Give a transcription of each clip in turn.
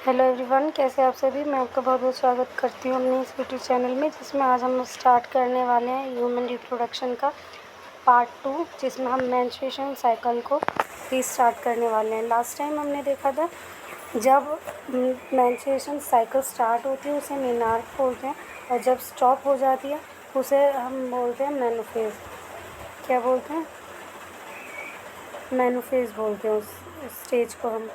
Hello everyone, कैसे आप सभी। मैं आपका बहुत बहुत स्वागत करती हूँ अपने इस यूट्यूब चैनल में, जिसमें आज हम स्टार्ट करने वाले हैं ह्यूमन रिप्रोडक्शन का पार्ट 2, जिसमें हम मेंस्ट्रुएशन साइकिल को रीस्टार्ट करने वाले हैं। लास्ट टाइम हमने देखा था जब मेंस्ट्रुएशन साइकिल स्टार्ट होती है उसे मेनार्क बोलते हैं, और जब स्टॉप हो जाती है उसे हम बोलते हैं मेनोफेज। क्या बोलते हैं? मेनोफेज बोलते हैं उस स्टेज को हम,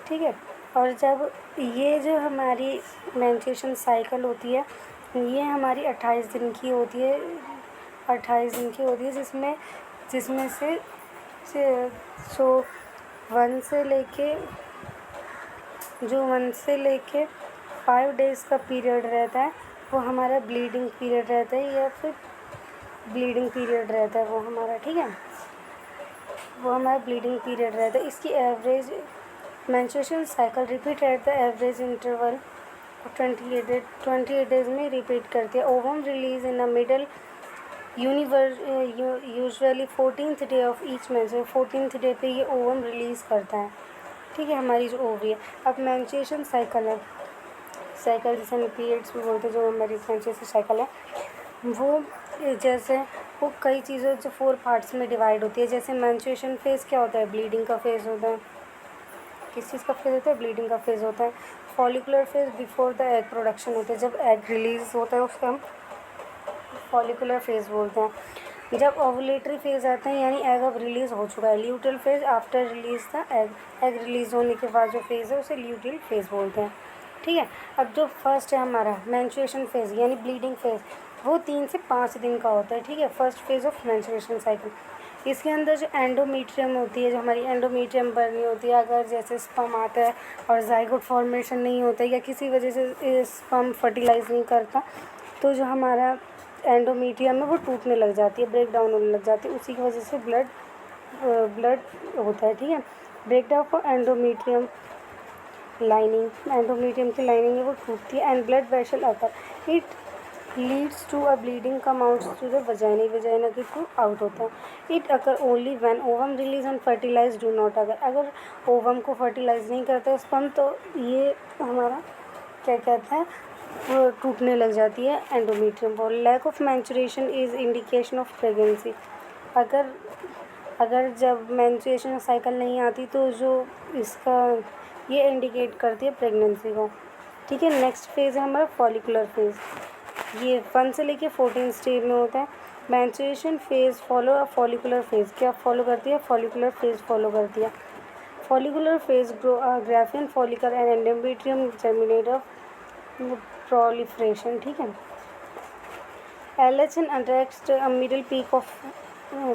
ठीक है। और जब ये जो हमारी मेंस्ट्रुएशन साइकिल होती है, ये हमारी 28 दिन की होती है। 28 दिन की होती है, जिसमें से जो 1 से लेके 5 डेज़ का पीरियड रहता है वो हमारा ब्लीडिंग पीरियड रहता है, या फिर ब्लीडिंग पीरियड रहता है वो हमारा, ठीक है। वो हमारा ब्लीडिंग पीरियड रहता है। इसकी average menstruation cycle repeat at the average interval 28 days में रिपीट करती है। Ovum release in the middle usually 14th day of each month. 14th day पे ये ओवम रिलीज़ करता है, ठीक है, हमारी जो ओवरी है। अब मेंस्ट्रुएशन साइकिल है, साइकिल जिसे हम पीरियड्स भी बोलते हैं, जो हमारी मेंस्ट्रुएशन साइकिल है वो जैसे वो कई चीज़ों जो 4 पार्ट्स में डिवाइड होती है। जैसे मेंस्ट्रुएशन फेज़ क्या होता है? ब्लीडिंग का फेज़ होता है। किस चीज़ का फेज़ होता है? ब्लीडिंग का फेज़ होता है। Follicular phase before the egg production होता है, जब एग रिलीज़ होता है उसको हम फॉलिकुलर फेज़ बोलते हैं। जब ओवुलेटरी फेज़ आता है, यानी एग अब रिलीज़ हो चुका है। Luteal phase after release the egg, egg release होने के बाद जो फेज़ है उसे ल्यूटियल फेज़ बोलते हैं, ठीक है। अब जो फर्स्ट है हमारा मेंस्ट्रुएशन फेज़ यानी ब्लीडिंग फेज़, वो 3 से 5 दिन का होता है, ठीक है। First phase of menstruation cycle. इसके अंदर जो एंडोमीट्रियम होती है, जो हमारी एंडोमीट्रियम बनी होती है, अगर जैसे स्पर्म आता है और ज़ाइगोट फॉर्मेशन नहीं होता है या किसी वजह से स्पर्म फर्टिलाइज़ नहीं करता, तो जो हमारा एंडोमीट्रियम है वो टूटने लग जाती है, ब्रेक डाउन होने लग जाती है। उसी की वजह से ब्लड होता है, ठीक है। Break down of endometrium lining, endometrium की लाइनिंग है वो टूटती है, and blood vessel occur. It leads to a bleeding come out to the vagina, vagina के थ्रू आउट होता है। It occur only when ovum release and fertilize do not अगर, अगर ओवम को फर्टिलाइज नहीं करता स्पर्म, तो ये हमारा क्या कहते हैं, वो टूटने लग जाती है endometrium ball. Lack of menstruation is indication of pregnancy. अगर अगर जब मेंस्ट्रुएशन साइकिल नहीं आती तो जो इसका ये इंडिकेट करती है प्रेगनेंसी को, ठीक है। नेक्स्ट फेज़ है हमारा फॉलिकुलर फेज़। ये 1 से लेके 14 स्टेज में होता है। Menstruation phase follow a follicular phase. क्या फॉलो करती है? फॉलिकुलर फेज़ फॉलो करती है। Follicular phase Graafian follicle and endometrium germinate of proliferation, ठीक है। LH attracts a middle peak of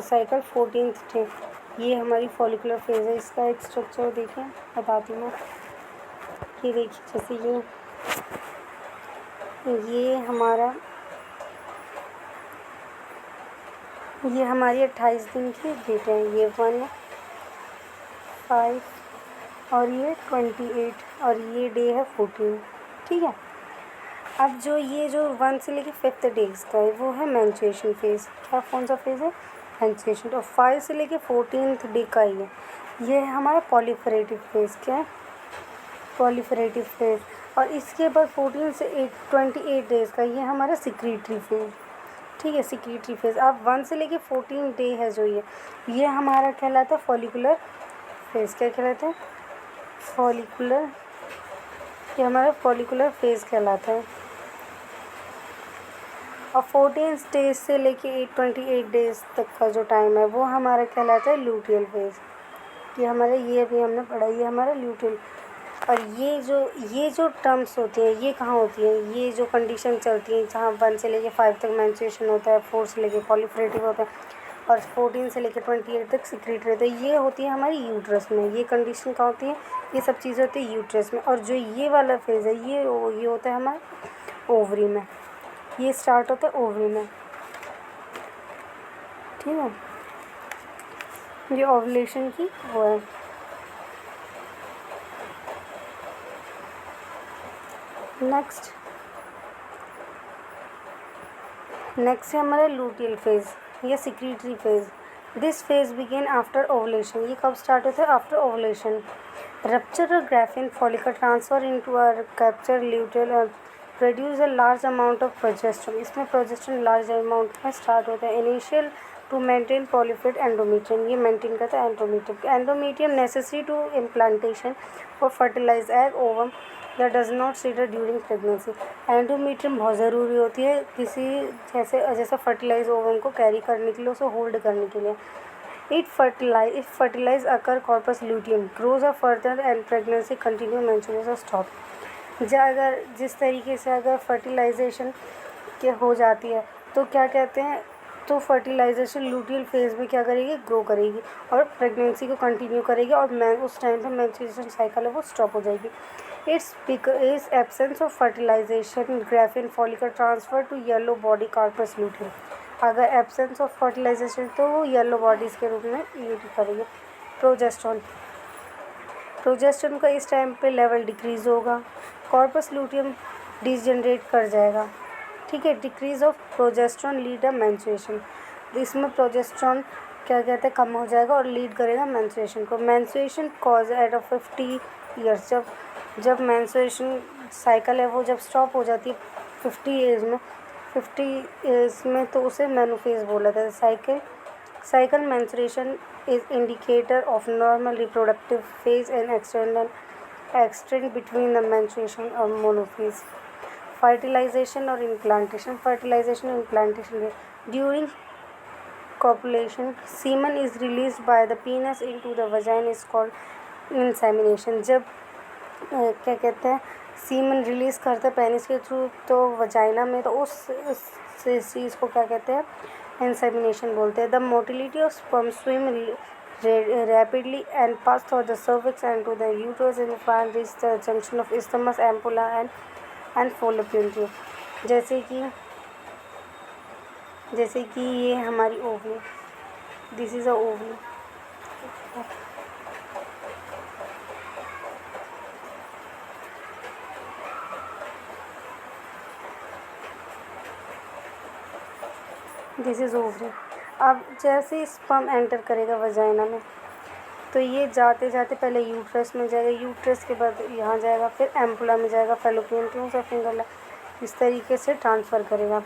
cycle 14th day. ये हमारी फॉलिकुलर फेज़ है। इसका एक स्ट्रक्चर देखिए, बताती हूँ। ये देखिए, जैसे ये हमारी 28 दिन की डेट है। ये 1, 5 और ये 28 और ये डे है 14, ठीक है। अब जो 1 से लेके 5th डेज का है वो है मेंस्ट्रुएशन फेज़। क्या कौन सा फेज़ है? मेंस्ट्रुएशन। और 5 से लेके 14th डे का ही है, ये है हमारा पॉलीफरेटिव फेज़। क्या है? पॉलीफरेटिव फेज़। और इसके बाद 14 से 28 डेज़ का ये हमारा सिक्रीटरी फेज़, ठीक है, सिक्रीटरी फेज़। अब 1 से लेके 14 डे है जो ये हमारा कहलाता है फॉलिकुलर फेज़। क्या कहलाता है? फॉलिकुलर। ये हमारा फॉलिकुलर फेज़ कहलाता है। और 14 डेज से लेके 28 डेज़ तक का जो टाइम है वो हमारा कहलाता है ल्यूटियल फेज़। ये हमारा, ये अभी हमने पढ़ा, ये हमारा ल्यूटियल। और ये जो टर्म्स होती हैं ये कहाँ होती हैं? ये जो कंडीशन चलती है जहाँ 1 से लेके 5 तक मेंस्ट्रुएशन होता है, 4 से लेके पॉलीफरेटिव होता है और 14 से लेके 28 तक सिक्रीटरी होता है, ये होती है हमारी यूट्रस में। ये कंडीशन कहाँ होती है? ये सब चीज़ें होती है यूट्रस में। और जो ये वाला फेज़ है ये होता है हमारा ओवरी में। ये स्टार्ट होता है ओवरी में, ठीक है। ये ओवुलेशन की वो है। नेक्स्ट है हमारा लूटियल फेज़ या secretory phase. This phase begin after ovulation. ये कब स्टार्ट होता है? After ovulation. Rupture of graphene follicle transfer into a captured luteal और produce a large amount of progesterone. इसमें प्रोजेस्ट्रॉन लार्ज अमाउंट में स्टार्ट होता है. इनिशियल टू मेंटेन पॉलीफेट एंडोमेट्रियम, ये मेंटेन करता है endometrium. Endometrium necessary to implantation for fertilize egg ovum that does not सीडर ड्यूरिंग प्रेगनेंसी. एंडोमेट्रियम बहुत ज़रूरी होती है किसी जैसे फर्टिलाइज ओवम को कैरी करने के लिए, उसे होल्ड करने के लिए. If fertilized occur, corpus luteum grows up further and pregnancy continue, menstruation stop. अगर जिस तरीके से अगर फर्टिलाइजेशन के हो जाती है तो क्या कहते हैं, तो फर्टिलाइजेशन लूटियल फेज में क्या करेगी, ग्रो करेगी और प्रेगनेंसी को कंटिन्यू करेगी और उस टाइम पे मेंस्ट्रुएशन साइकिल है वो स्टॉप हो जाएगी. It's absence of fertilization graafian follicle transfer to yellow body corpus luteal. अगर एब्सेंस ऑफ फर्टिलाइजेशन तो वो येलो बॉडीज़ के रूप में यूज करेंगे. प्रोजेस्टेरोन का इस टाइम पे लेवल डिक्रीज़ होगा, कॉर्पस लूटियम डिजनरेट कर जाएगा. ठीक है. Decrease of progesterone lead a menstruation. इसमें प्रोजेस्टेरोन क्या कहते हैं कम हो जाएगा और लीड करेगा मेंस्ट्रुएशन को. Menstruation cause at 50 years. जब मेंस्ट्रुएशन साइकिल है वो जब स्टॉप हो जाती है 50 ईयर्स में तो उसे मेनोफेज बोला जाता है. Cycle menstruation is indicator of normal reproductive phase and extend between the menstruation और मोनोफेज. फर्टिलाइजेशन और implantation. During copulation semen is released by the penis into the vagina is called insemination. जब क्या कहते हैं सीमन रिलीज़ करते हैं penis के through तो वजाइना में, तो उस चीज़ को क्या कहते हैं, इंसेमिनेशन बोलते हैं. The motility of sperm swim rapidly and pass through the cervix and to the uterus in the fan reach the junction of isthmus, ampulla and fallopian. जैसे कि ये हमारी ovary, this is a ovary. This is ovary. अब जैसे sperm enter करेगा vagina में तो ये जाते जाते पहले यूट्रस में जाएगा, यूट्रस के बाद यहाँ जाएगा, फिर एम्पुला में जाएगा, फैलोपियन ट्यूब्स और फिंगर, इस तरीके से ट्रांसफ़र करेगा.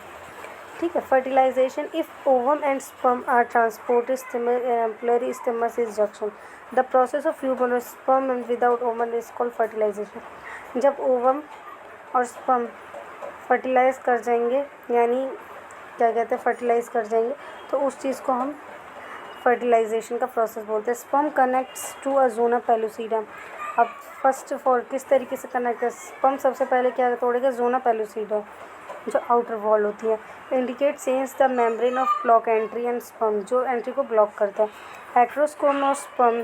ठीक है. Fertilization. If ovum and sperm are transported ampullary isthmus is junction. The process of fusion of sperm and without ovum is called fertilization. जब ओवम और स्पर्म फर्टिलाइज कर जाएंगे, यानी क्या कहते हैं फर्टिलाइज कर जाएंगे, तो उस चीज़ को हम फर्टिलाइजेशन का प्रोसेस बोलते हैं. Sperm connects to a zona pellucida. अब फर्स्ट ऑफ ऑल किस तरीके से कनेक्ट है, स्पर्म सबसे पहले क्या तोड़ेगा, ज़ोना पेलुसिडा जो आउटर वॉल होती है. Indicate change the membrane of block entry and sperm, जो एंट्री को ब्लॉक करता है. हेट्रोस्पर्म और sperm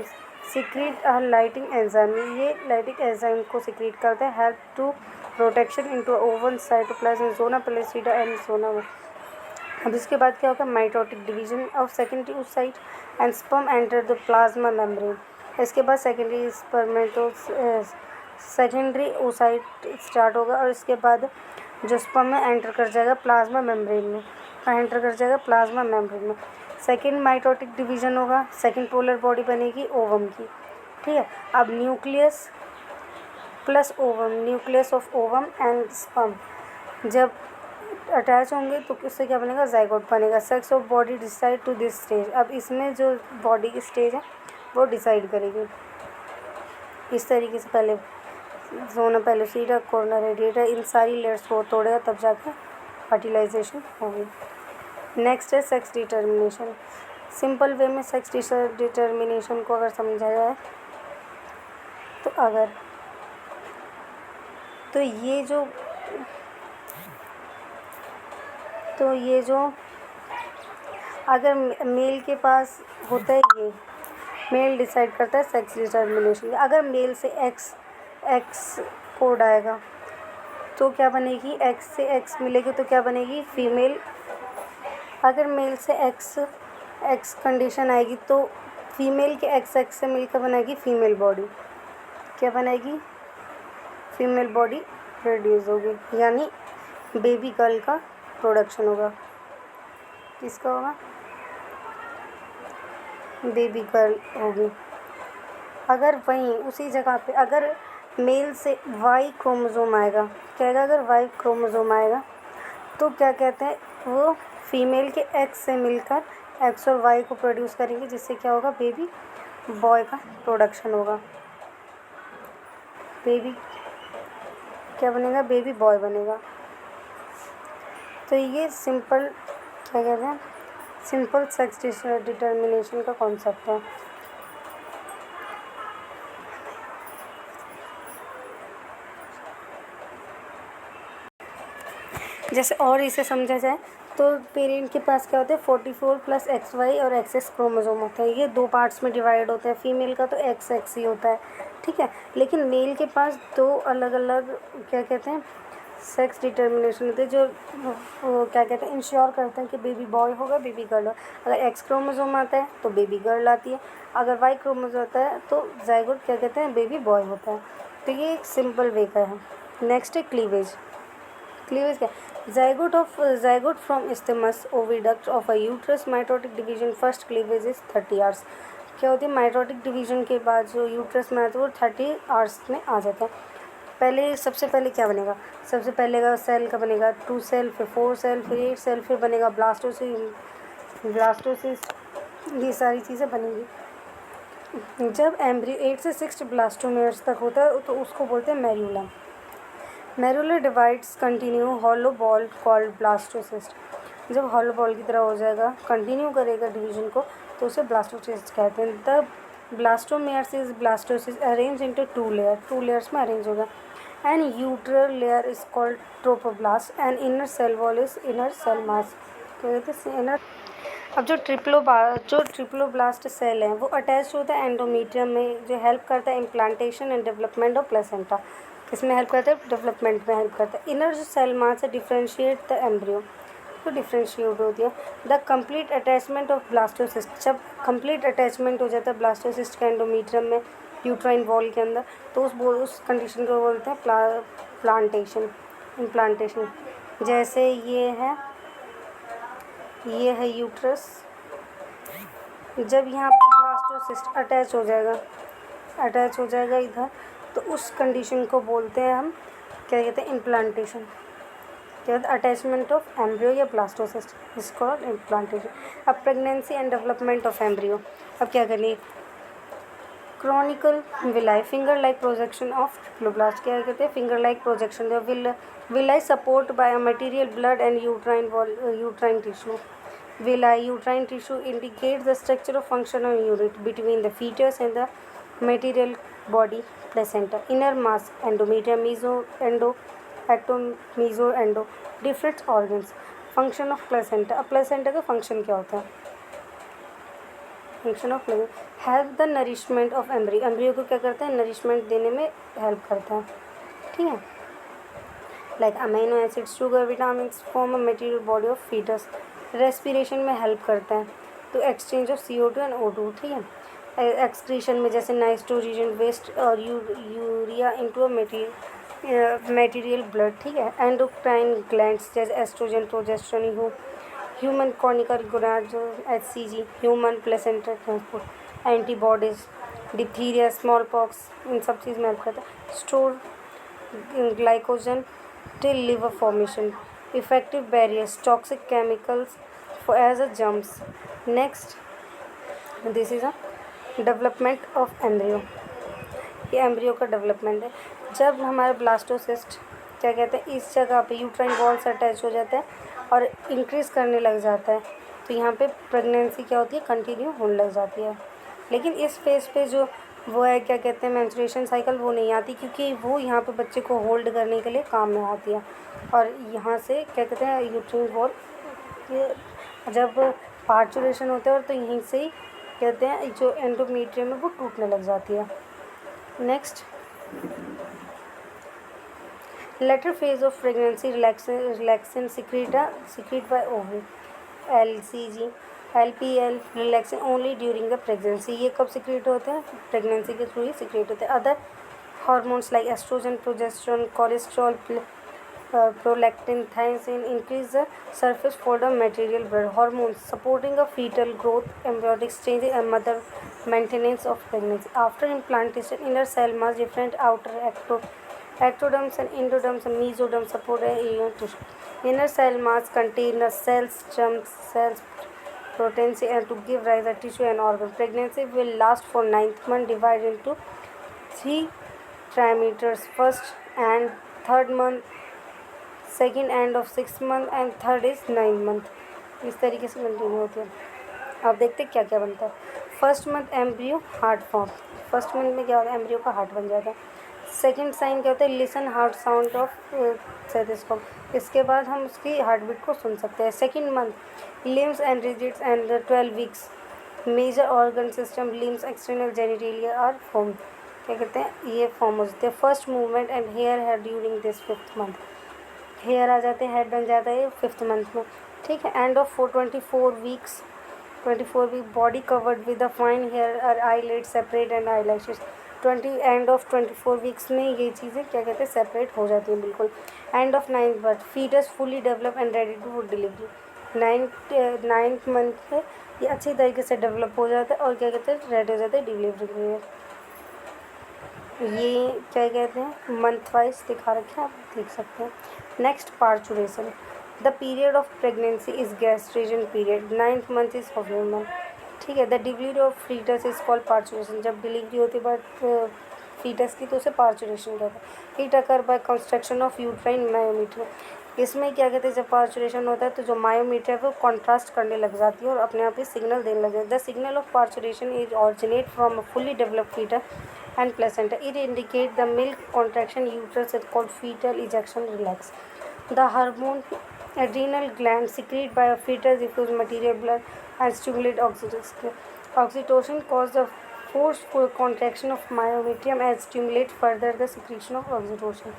secrete a lytic enzyme. ये लाइटिंग एंजाइम को सिक्रीट करता है. Help to protection into ovum cytoplasm zona pellucida and zona. अब इसके बाद क्या होगा, mitotic division of secondary oocyte and sperm enter the plasma membrane. इसके बाद सेकेंडरी oocyte स्टार्ट होगा और इसके बाद जो स्पर्म में एंटर कर जाएगा प्लाज्मा मेम्ब्रेन में, एंटर कर जाएगा प्लाज्मा मेम्ब्रेन में. सेकेंड माइटोटिक डिवीजन होगा, सेकेंड पोलर बॉडी बनेगी ओवम की. ठीक है. अब nucleus plus ovum, nucleus of ovum and sperm जब अटैच होंगे तो उससे क्या बनेगा, जाइगोट बनेगा. Sex of body decide to this stage. अब इसमें जो बॉडी की स्टेज है वो डिसाइड करेगी. इस तरीके से पहले ज़ोना पेलुसिडा, कोरोना रेडिएटर, इन सारी लेयर्स को तोड़ेगा तब जाकर फर्टिलाइजेशन होगी. नेक्स्ट है सेक्स डिटर्मिनेशन. सिंपल वे में सेक्स डिटर्मिनेशन को अगर समझा जाए तो ये जो अगर मेल के पास होता है, ये मेल डिसाइड करता है सेक्स डिटर्मिनेशन. अगर मेल से एक्स कोड आएगा तो क्या बनेगी, एक्स से एक्स मिलेगी तो क्या बनेगी, फीमेल. अगर मेल से एक्स कंडीशन आएगी तो फीमेल के एक्स से मिलकर बनाएगी फीमेल बॉडी. क्या बनाएगी, फीमेल बॉडी प्रोड्यूस होगी, यानी बेबी गर्ल का प्रोडक्शन होगा. किसका होगा, बेबी गर्ल होगी. अगर वहीं उसी जगह पे अगर मेल से वाई क्रोमोसोम आएगा, क्या आएगा, अगर वाई क्रोमोसोम आएगा तो क्या कहते हैं, वो फीमेल के एक्स से मिलकर एक्स और वाई को प्रोड्यूस करेंगे, जिससे क्या होगा, बेबी बॉय का प्रोडक्शन होगा। बेबी क्या बनेगा, बेबी बॉय बनेगा। तो ये सिंपल क्या कहते हैं, सिंपल सेक्स डिटर्मिनेशन का कॉन्सेप्ट है। जैसे और इसे समझा जाए तो पेरेंट के पास क्या होता है, 44 प्लस XY और XX क्रोमोसोम होता है। ये 2 पार्ट्स में डिवाइड होते हैं। फीमेल का तो XX ही होता है, ठीक है। लेकिन मेल के पास 2 अलग अलग क्या कहते हैं, सेक्स डिटर्मिनेशन होते हैं, जो वो क्या कहते हैं, इंश्योर करते हैं कि बेबी बॉय होगा, बेबी गर्ल होगा। अगर X क्रोमोसोम आता है तो बेबी गर्ल आती है, अगर Y क्रोमोसोम आता है तो जाइगोट क्या कहते हैं, बेबी बॉय होता है। तो ये एक सिंपल वे का है। नेक्स्ट है क्लीवेज। क्लीवेज क्या, zygote from isthmus oviduct of a uterus mitotic division first cleavage is 30 hours। क्या होती है, माइटोटिक डिवीजन के बाद जो यूट्रस में आता है वो 30 आवर्स में आ जाता है। पहले सबसे पहले क्या बनेगा, सबसे पहले का सेल का बनेगा 2 सेल, फिर 4 सेल, फिर 8 सेल, फिर बनेगा ब्लास्टोसिस, ये सारी चीज़ें बनेंगी। जब एम्ब्रियो 8 से 6 ब्लास्टोमेयर्स तक होता है तो उसको बोलते हैं morula. Morula divides continue hollow ball called blastocyst. जब हॉलो बॉल की तरह हो जाएगा, कंटिन्यू करेगा डिवीजन को, तो उसे ब्लास्टोसिस्ट कहते हैं। The blastomeres is blastocyst arrange into 2 layer, 2 layers में अरेंज होगा। And outer layer is called trophoblast and inner cell wall is inner cell mass. क्या कहते हैं, इनर। अब जो ट्रिप्लोब्लास्ट सेल है वो अटैच होता है एंडोमीट्रियम में, जो हेल्प करता है implantation and development of placenta. किसमें हेल्प करता है, डेवलपमेंट में हेल्प करता है। इनर जो सेल मास है डिफ्रेंशिएट द एम्ब्रियो, तो डिफ्रेंशिएट होती है। The complete attachment of blastocyst, जब कंप्लीट अटैचमेंट हो जाता है ब्लास्टोसिस्ट के एंडोमीट्रियम में यूट्राइन वॉल के अंदर, तो उस कंडीशन को बोलते हैं प्लांटेशन, इम्प्लांटेशन। जैसे ये है यूट्रस, जब यहाँ पे ब्लास्टोसिस्ट अटैच हो जाएगा इधर, तो उस कंडीशन को बोलते हैं हम, क्या कहते हैं, इम्प्लांटेशन। क्या कहते हैं, अटैचमेंट ऑफ एम्ब्रियो या ब्लास्टोसिस्ट इज कॉल्ड इम्प्लांटेशन। अब pregnancy and development of embryo, अब क्या करेंगे, chorionic villi, finger like projection of trophoblast. क्या कहते हैं, finger like projection. Villi support by material blood and uterine tissue. Villi, uterine tissue indicates the structure of functional unit between the fetus and the material body, placenta. Inner mass, endometrium, meso, endo, different organs. Function of placenta. अब placenta का function क्या होता है, function of placenta help the nourishment of embryo. embryo को क्या करता है, nourishment देने में help करता है, ठीक है। Like amino acids, sugar, vitamins form a material body of fetus. Respiration में हेल्प करता है, तो exchange of CO2 and O2, ठीक है। एक्सक्रीशन में जैसे नाइट्रोजन वेस्ट और urea into a material blood, ठीक है। एंडोक्राइन ग्लैंड्स जैसे estrogen, progesterone, human chorionic gonads, HCG, human placenta transport, antibodies, diphtheria, small pox, इन सब चीज़ में हेल्प करता है। Store glycogen till liver formation, effective barriers, toxic chemicals as a germs. Next, this is a development of embryo. ये embryo का development है। जब हमारा ब्लास्टोसिस्ट क्या कहते हैं, इस जगह पे यूट्राइन वॉल से अटैच हो जाता है और इंक्रीज़ करने लग जाता है, तो यहाँ पे प्रेगनेंसी क्या होती है, कंटिन्यू होने लग जाती है। लेकिन इस फेज़ पे जो वो है, क्या कहते हैं, मेंस्ट्रुएशन साइकिल, वो नहीं आती, क्योंकि वो यहाँ पे बच्चे को होल्ड करने के लिए काम में आती है। और यहाँ से क्या कहते हैं, यूट्राइन वॉल जब पार्चुरेशन होता है और तो यहीं से ही कहते हैं जो एंडोमेट्रियम है वो टूटने लग जाती है। Next, later phase of pregnancy, relaxin secrete by ovary, LCG, LPL, relaxin only during the pregnancy. ये कब सिक्रेट होते हैं, प्रेगनेंसी के थ्रू ही सिक्रेट होते हैं। Other hormones like estrogen, progesterone, cholesterol, prolactin, thiazine increase the surface fold of material blood hormones, supporting a fetal growth, embryonic stage, and mother maintenance of pregnancy. After implantation, inner cell mass, different outer ectoderms and endoderms and mesoderm support a tissue. Inner cell mass contain the cells, germs, cells, proteins, and to give rise to tissue and organ. Pregnancy will last for 9th month, divided into 3 trimesters, first and third month, second end of 6 month and third is 9 month. इस तरीके से continue होती है। अब देखते क्या क्या बनता है। First month embryo heart form, first month में क्या होता है, एम्ब्रियो का हार्ट बन जाता है। सेकेंड साइन क्या होता है, लिसन हार्ट साउंड ऑफ सेथिस्कोप, इसके बाद हम उसकी हार्ट बीट को सुन सकते हैं। Second month limbs and digits and 12 weeks major organ system limbs external genitalia are form, क्या कहते हैं, ये फॉर्म हो जाते हैं। फर्स्ट मूवमेंट एंड हेयर है during this 5th month, hair आ जाते हैं, हेड बन जाता है 5th मंथ में, ठीक है। End of 24 weeks 24 week body covered with the fine hair और eyelid separate and eyelashes, end of 24 weeks में ये चीज़ें क्या कहते हैं, सेपरेट हो जाती हैं बिल्कुल। End of 9th month foetus fully develop and ready to delivery, 9th month में ये अच्छी तरीके से डेवलप हो जाता है और क्या कहते हैं, रेडी हो जाता है डिलीवरी के लिए। ये क्या कहते हैं, मंथ वाइज दिखा रखे हैं, आप देख सकते हैं। Next parturition, the period of pregnancy is gestation period, 9th month is ovule month, ठीक है। The delivery of foetus is called parturition, जब डिलीवरी होती है बट फीटस की तो उसे पार्चुरेशन कहते हैं। It occur by contraction of uterine myometrium, इसमें क्या कहते हैं, जब पार्चुरेशन होता है तो जो मायोमीटर है वो कॉन्ट्रास्ट करने लग जाती है और अपने आप ही सिग्नल देने लग जाती है। The signal of parturition is originate from a fully developed foetus and placenta. It indicates the milk contraction uterus is called fetal ejection relax. The hormone adrenal gland secreted by a fetus diffuse material blood and stimulate oxytocin. Oxytocin causes the forceful contraction of myometrium and stimulate further the secretion of oxytocin.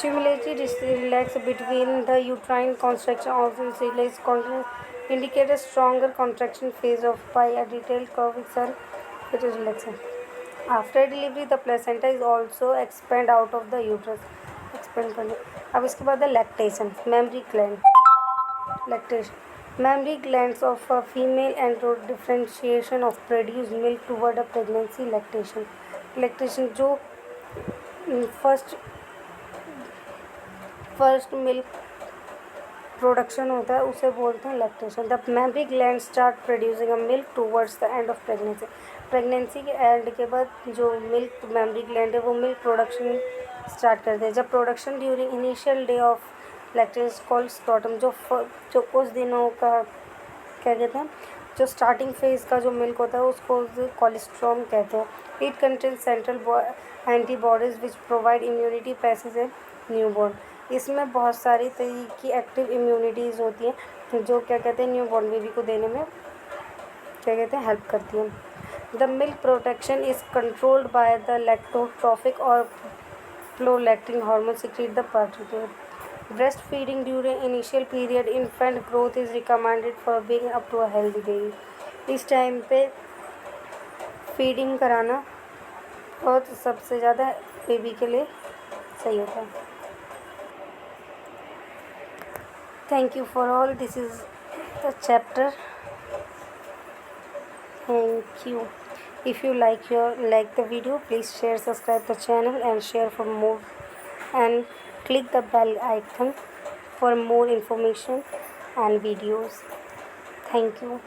Stimulated relax between the uterine contraction of the relax indicate a stronger contraction phase of by a detailed curve cell which is relaxation. After delivery the placenta is also expand out of the uterus, expand करने। अब इसके बाद lactation, mammary gland, lactation mammary glands of a female and differentiation of produce milk toward a pregnancy. Lactation, lactation जो first milk production होता है उसे बोलते हैं lactation. The mammary gland start producing a milk towards the end of pregnancy, pregnancy के and के बाद जो मिल्क मेमरी ग्लैंड है वो मिल्क प्रोडक्शन स्टार्ट करते हैं। जब production during initial day of lactation called scrotum, जो कुछ दिनों का क्या कहते हैं, जो स्टार्टिंग फेज का जो मिल्क होता है उसको कोलेस्ट्रॉम कहते हैं। It contain central antibodies which provide immunity passage in newborn, इसमें बहुत सारी तरह की एक्टिव इम्यूनिटीज़ होती हैं जो क्या कहते हैं, न्यूबॉर्न बेबी को देने में क्या कहते हैं, हेल्प करती हैं। The milk production is controlled by the lactotrophic और prolactin hormone secrete the particle. Breastfeeding during initial period infant growth is recommended for being up to a healthy baby. इस टाइम पे फीडिंग कराना बहुत सबसे ज़्यादा baby के लिए सही होता है। Thank you for all. This is the chapter. Thank you. If you like the video, please share, subscribe the channel and share for more, and click the bell icon for more information and videos. Thank you.